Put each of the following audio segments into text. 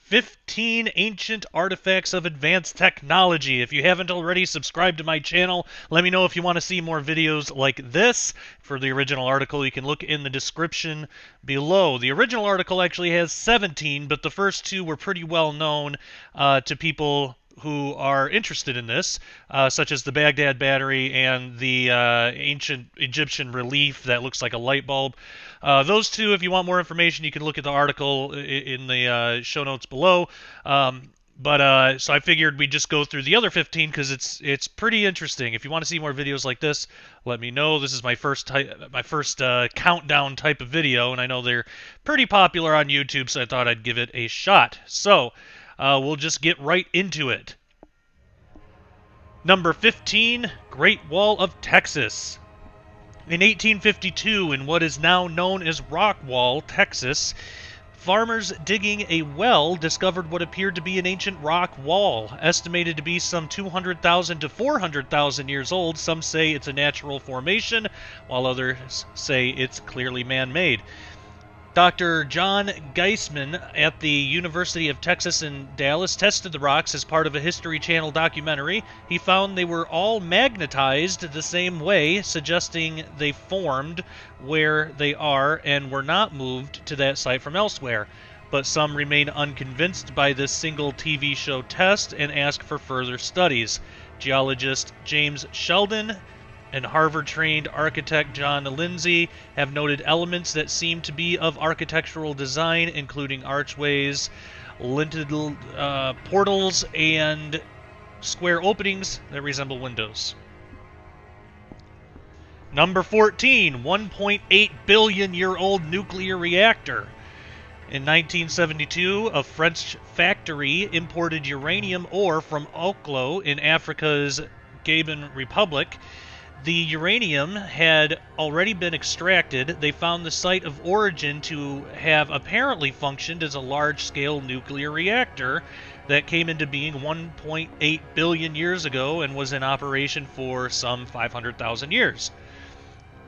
15 ancient artifacts of advanced technology. If you haven't already subscribed to my channel, let me know if you want to see more videos like this. For the original article, you can look in the description below. The original article actually has 17, but the first two were pretty well known to people who are interested in this, such as the Baghdad Battery and the ancient Egyptian relief that looks like a light bulb. Those two, if you want more information, you can look at the article in the show notes below. So I figured we'd just go through the other 15 because it's pretty interesting. If you want to see more videos like this, let me know. This is my first countdown type of video, and I know they're pretty popular on YouTube, so I thought I'd give it a shot. So we'll just get right into it. Number 15, Great Wall of Texas. In 1852, in what is now known as Rockwall, Texas, farmers digging a well discovered what appeared to be an ancient rock wall, estimated to be some 200,000 to 400,000 years old. Some say it's a natural formation, while others say it's clearly man-made. Dr. John Geisman at the University of Texas in Dallas tested the rocks as part of a History Channel documentary. He found they were all magnetized the same way, suggesting they formed where they are and were not moved to that site from elsewhere. But some remain unconvinced by this single TV show test and ask for further studies. Geologist James Sheldon and Harvard-trained architect John Lindsay have noted elements that seem to be of architectural design, including archways, linted portals, and square openings that resemble windows. Number 14, 1.8 billion-year-old nuclear reactor. In 1972, a French factory imported uranium ore from Oklo in Africa's Gabon Republic. The uranium had already been extracted. They found the site of origin to have apparently functioned as a large-scale nuclear reactor that came into being 1.8 billion years ago and was in operation for some 500,000 years.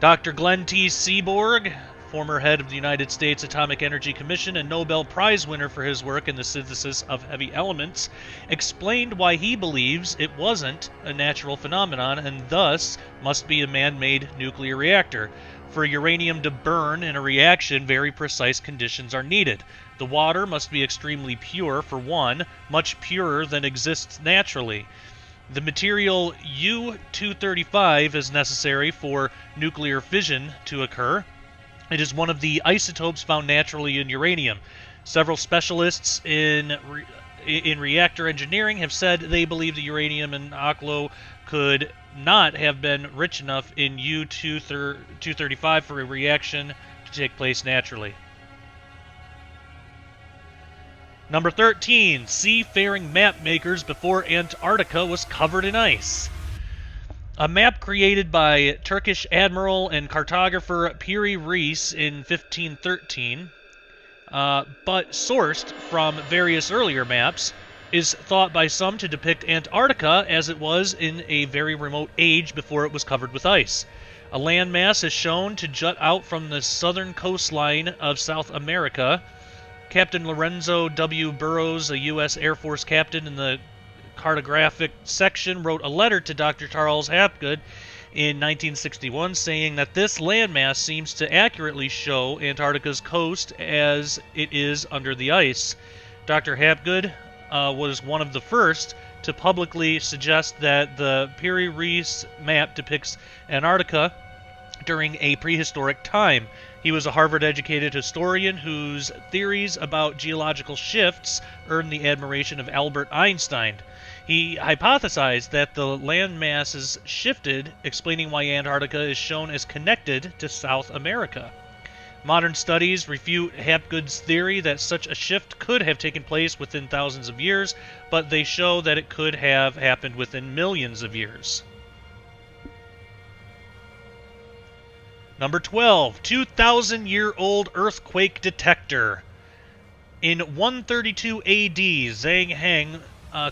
Dr. Glenn T. Seaborg, former head of the United States Atomic Energy Commission and Nobel Prize winner for his work in the synthesis of heavy elements, explained why he believes it wasn't a natural phenomenon and thus must be a man-made nuclear reactor. For uranium to burn in a reaction, very precise conditions are needed. The water must be extremely pure, for one, much purer than exists naturally. The material U-235 is necessary for nuclear fission to occur. It is one of the isotopes found naturally in uranium. Several specialists in reactor engineering have said they believe the uranium in Oklo could not have been rich enough in U-235 for a reaction to take place naturally. Number 13, seafaring map makers before Antarctica was covered in ice. A map created by Turkish admiral and cartographer Piri Reis in 1513, but sourced from various earlier maps, is thought by some to depict Antarctica as it was in a very remote age before it was covered with ice. A landmass is shown to jut out from the southern coastline of South America. Captain Lorenzo W. Burroughs, a U.S. Air Force captain in the cartographic section, wrote a letter to Dr. Charles Hapgood in 1961 saying that this landmass seems to accurately show Antarctica's coast as it is under the ice. Dr. Hapgood was one of the first to publicly suggest that the Piri Reis map depicts Antarctica during a prehistoric time. He was a Harvard-educated historian whose theories about geological shifts earned the admiration of Albert Einstein. He hypothesized that the land masses shifted, explaining why Antarctica is shown as connected to South America. Modern studies refute Hapgood's theory that such a shift could have taken place within thousands of years, but they show that it could have happened within millions of years. Number 12, 2,000-year-old earthquake detector. In 132 AD, Zhang Heng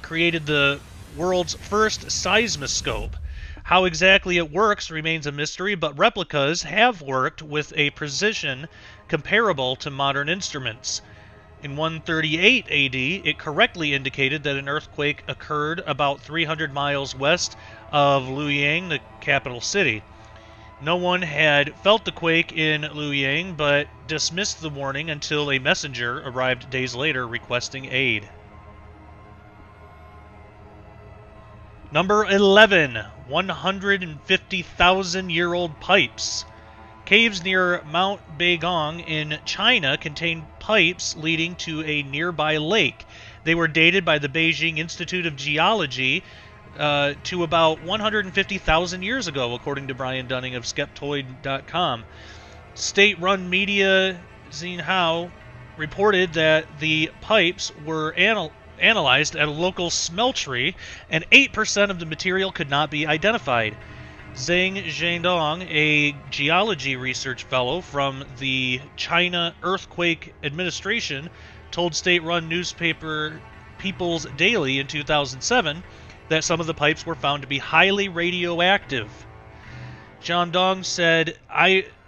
created the world's first seismoscope. How exactly it works remains a mystery, but replicas have worked with a precision comparable to modern instruments. In 138 AD, it correctly indicated that an earthquake occurred about 300 miles west of Luoyang, the capital city. No one had felt the quake in Luoyang, but dismissed the warning until a messenger arrived days later requesting aid. Number 11, 150,000-year-old pipes. Caves near Mount Baigong in China contain pipes leading to a nearby lake. They were dated by the Beijing Institute of Geology to about 150,000 years ago, according to Brian Dunning of Skeptoid.com. State-run media Xinhua reported that the pipes were analyzed at a local smeltery, and 8% of the material could not be identified. Zhang Zhendong, a geology research fellow from the China Earthquake Administration, told state-run newspaper People's Daily in 2007 that some of the pipes were found to be highly radioactive. Zhendong said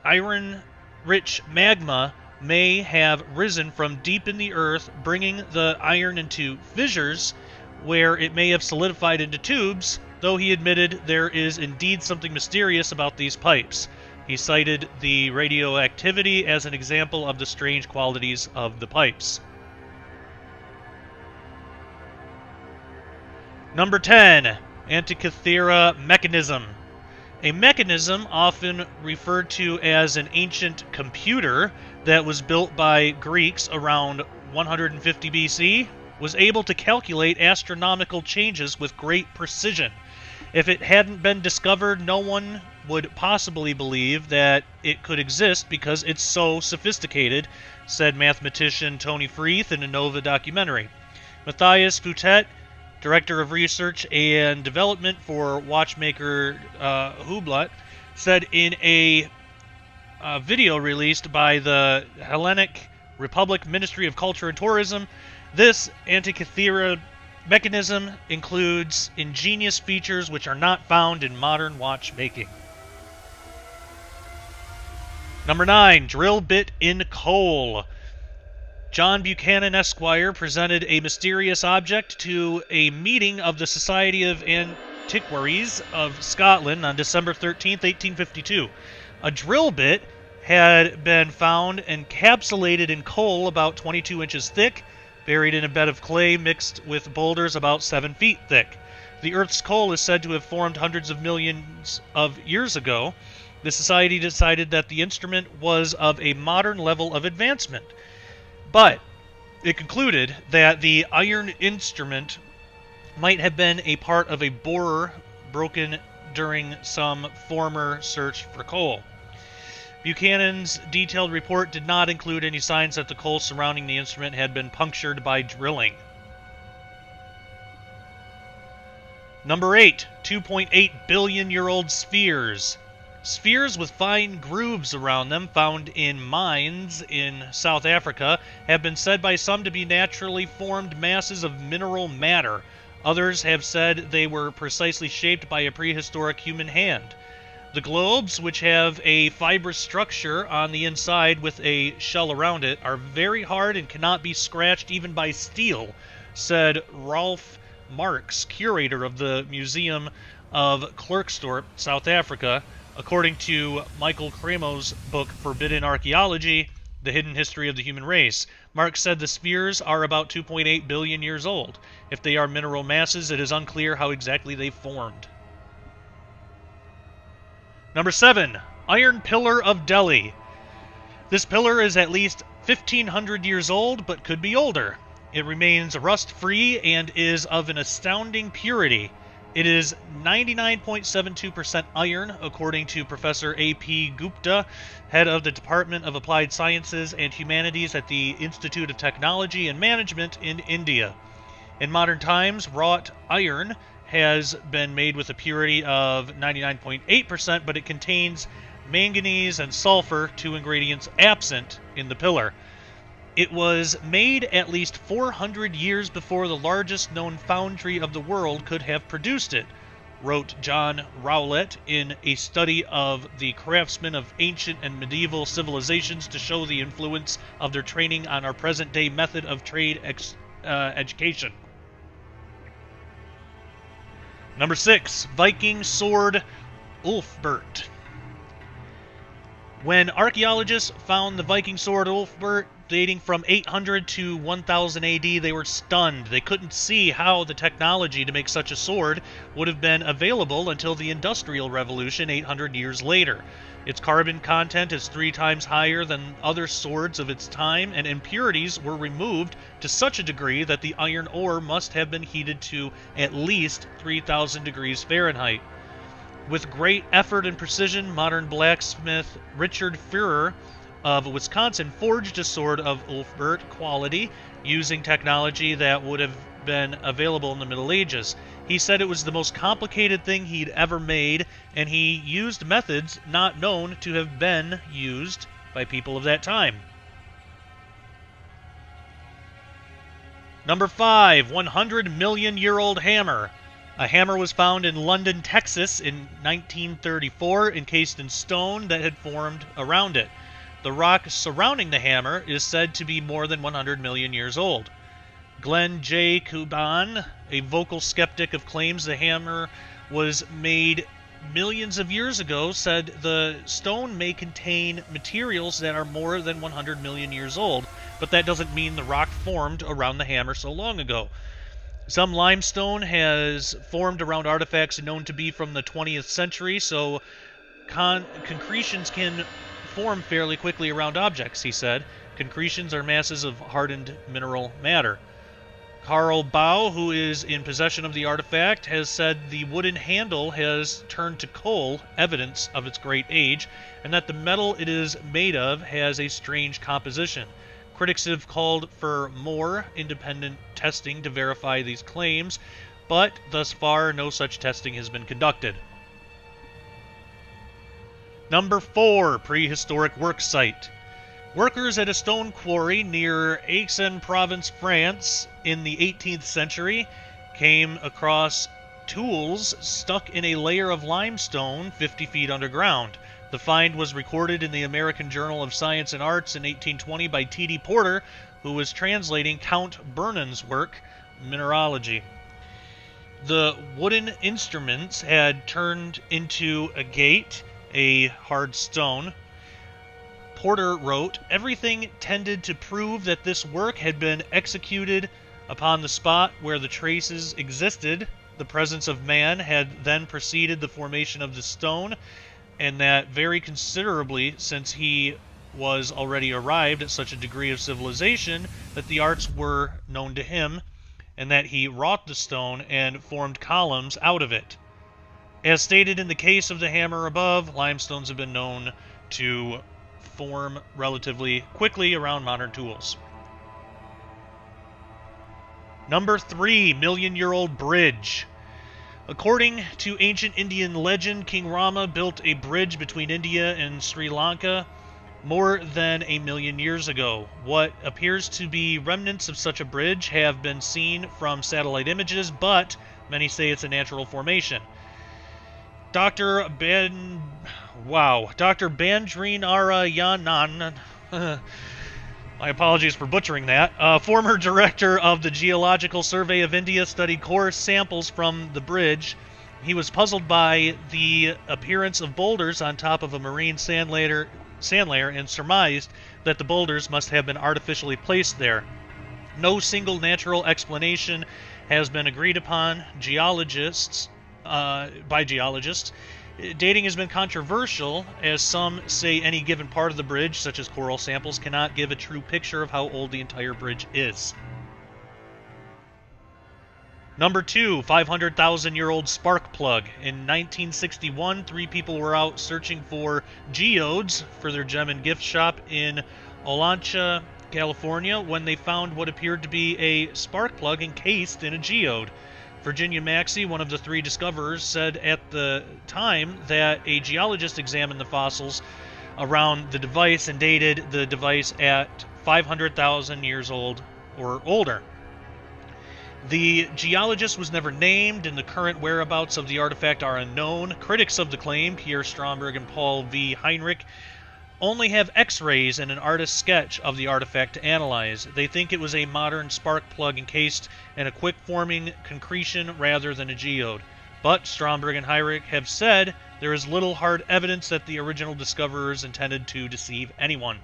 iron-rich magma may have risen from deep in the earth, bringing the iron into fissures where it may have solidified into tubes, though he admitted there is indeed something mysterious about these pipes. He cited the radioactivity as an example of the strange qualities of the pipes. Number 10, Antikythera mechanism. A mechanism, often referred to as an ancient computer that was built by Greeks around 150 BC, was able to calculate astronomical changes with great precision. If it hadn't been discovered, no one would possibly believe that it could exist because it's so sophisticated, said mathematician Tony Freeth in a Nova documentary. Matthias Foutet, Director of Research and Development for watchmaker Hublot, said in a video released by the Hellenic Republic Ministry of Culture and Tourism, this Antikythera mechanism includes ingenious features which are not found in modern watchmaking. Number 9, drill bit in coal. John Buchanan Esquire presented a mysterious object to a meeting of the Society of Antiquaries of Scotland on December 13, 1852. A drill bit had been found encapsulated in coal about 22 inches thick, buried in a bed of clay mixed with boulders about 7 feet thick. The Earth's coal is said to have formed hundreds of millions of years ago. The Society decided that the instrument was of a modern level of advancement, but it concluded that the iron instrument might have been a part of a borer broken during some former search for coal. Buchanan's detailed report did not include any signs that the coal surrounding the instrument had been punctured by drilling. Number 8, 2.8 billion-year-old spheres. Spheres with fine grooves around them, found in mines in South Africa, have been said by some to be naturally formed masses of mineral matter. Others have said they were precisely shaped by a prehistoric human hand. The globes, which have a fibrous structure on the inside with a shell around it, are very hard and cannot be scratched even by steel, said Rolf Marx, curator of the Museum of Klerksdorp, South Africa, according to Michael Cremo's book Forbidden Archaeology, The Hidden History of the Human Race. Marx said the spheres are about 2.8 billion years old. If they are mineral masses, it is unclear how exactly they formed. Number 7, Iron Pillar of Delhi. This pillar is at least 1,500 years old, but could be older. It remains rust-free and is of an astounding purity. It is 99.72% iron, according to Professor A.P. Gupta, head of the Department of Applied Sciences and Humanities at the Institute of Technology and Management in India. In modern times, wrought iron has been made with a purity of 99.8%, but it contains manganese and sulfur, two ingredients absent in the pillar. It was made at least 400 years before the largest known foundry of the world could have produced it. wrote John Rowlett in a study of the craftsmen of ancient and medieval civilizations to show the influence of their training on our present-day method of trade education. Number 6, Viking sword Ulfbert. When archaeologists found the Viking sword Ulfbert dating from 800 to 1000 AD, they were stunned. They couldn't see how the technology to make such a sword would have been available until the Industrial Revolution 800 years later. Its carbon content is 3 times higher than other swords of its time, and impurities were removed to such a degree that the iron ore must have been heated to at least 3,000 degrees Fahrenheit. With great effort and precision, modern blacksmith Richard Führer of Wisconsin forged a sword of Ulfbert quality using technology that would have been available in the Middle Ages. He said it was the most complicated thing he'd ever made, and he used methods not known to have been used by people of that time. Number 5, 100-million-year-old hammer. A hammer was found in London, Texas in 1934, encased in stone that had formed around it. The rock surrounding the hammer is said to be more than 100 million years old. Glenn J. Kuban, a vocal skeptic of claims the hammer was made millions of years ago, said the stone may contain materials that are more than 100 million years old, but that doesn't mean the rock formed around the hammer so long ago. Some limestone has formed around artifacts known to be from the 20th century, so concretions can form fairly quickly around objects, he said. Concretions are masses of hardened mineral matter. Carl Bau, who is in possession of the artifact, has said the wooden handle has turned to coal, evidence of its great age, and that the metal it is made of has a strange composition. Critics have called for more independent testing to verify these claims, but thus far no such testing has been conducted. Number 4, prehistoric work site. Workers at a stone quarry near Aix-en-Provence, France, in the 18th century came across tools stuck in a layer of limestone 50 feet underground. The find was recorded in the American Journal of Science and Arts in 1820 by T.D. Porter, who was translating Count Burnon's work, Mineralogy. The wooden instruments had turned into a gate, a hard stone. Porter wrote, everything tended to prove that this work had been executed upon the spot where the traces existed. The presence of man had then preceded the formation of the stone, and that very considerably, since he was already arrived at such a degree of civilization that the arts were known to him, and that he wrought the stone and formed columns out of it. As stated in the case of the hammer above, limestones have been known to form relatively quickly around modern tools. Number 3, million-year-old bridge. According to ancient Indian legend, King Rama built a bridge between India and Sri Lanka more than 1 million years ago. What appears to be remnants of such a bridge have been seen from satellite images, but many say it's a natural formation. Dr. Bandrinarayanan, my apologies for butchering that, former director of the Geological Survey of India, studied core samples from the bridge. He was puzzled by the appearance of boulders on top of a marine sand layer and surmised that the boulders must have been artificially placed there. No single natural explanation has been agreed upon by geologists. Dating has been controversial, as some say any given part of the bridge, such as coral samples, cannot give a true picture of how old the entire bridge is. Number 2, 500,000-year-old spark plug. In 1961, 3 people were out searching for geodes for their gem and gift shop in Olancha, California, when they found what appeared to be a spark plug encased in a geode. Virginia Maxey, one of the 3 discoverers, said at the time that a geologist examined the fossils around the device and dated the device at 500,000 years old or older. The geologist was never named, and the current whereabouts of the artifact are unknown. Critics of the claim, Pierre Stromberg and Paul V. Heinrich, only have X-rays and an artist's sketch of the artifact to analyze. They think it was a modern spark plug encased in a quick-forming concretion rather than a geode. But Stromberg and Heinrich have said there is little hard evidence that the original discoverers intended to deceive anyone.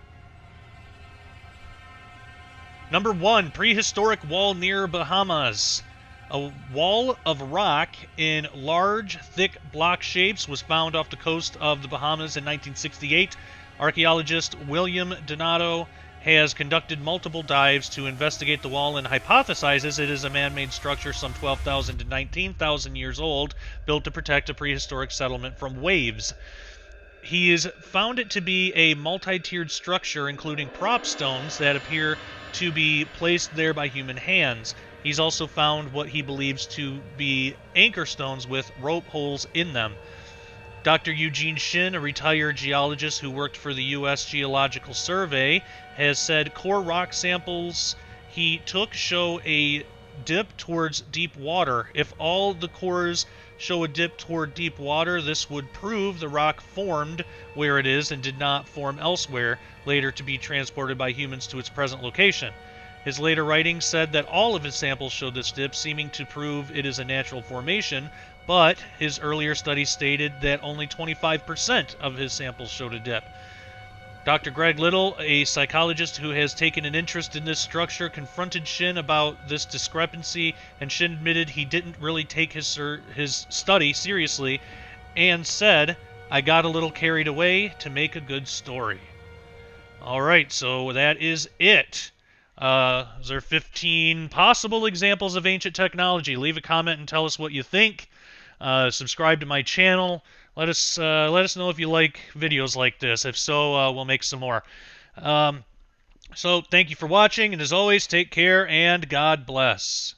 Number 1, prehistoric wall near Bahamas. A wall of rock in large, thick block shapes was found off the coast of the Bahamas in 1968. Archaeologist William Donato has conducted multiple dives to investigate the wall and hypothesizes it is a man-made structure some 12,000 to 19,000 years old, built to protect a prehistoric settlement from waves. He has found it to be a multi-tiered structure, including prop stones that appear to be placed there by human hands. He's also found what he believes to be anchor stones with rope holes in them. Dr. Eugene Shin, a retired geologist who worked for the U.S. Geological Survey, has said core rock samples he took show a dip towards deep water. If all the cores show a dip toward deep water, this would prove the rock formed where it is and did not form elsewhere, later to be transported by humans to its present location. His later writings said that all of his samples showed this dip, seeming to prove it is a natural formation, but his earlier studies stated that only 25% of his samples showed a dip. Dr. Greg Little, a psychologist who has taken an interest in this structure, confronted Shin about this discrepancy, and Shin admitted he didn't really take his study seriously and said, "I got a little carried away to make a good story." Alright, so that is it. Those are 15 possible examples of ancient technology. Leave a comment and tell us what you think. Subscribe to my channel. Let us know if you like videos like this. If so, we'll make some more. So thank you for watching, and as always, take care and God bless.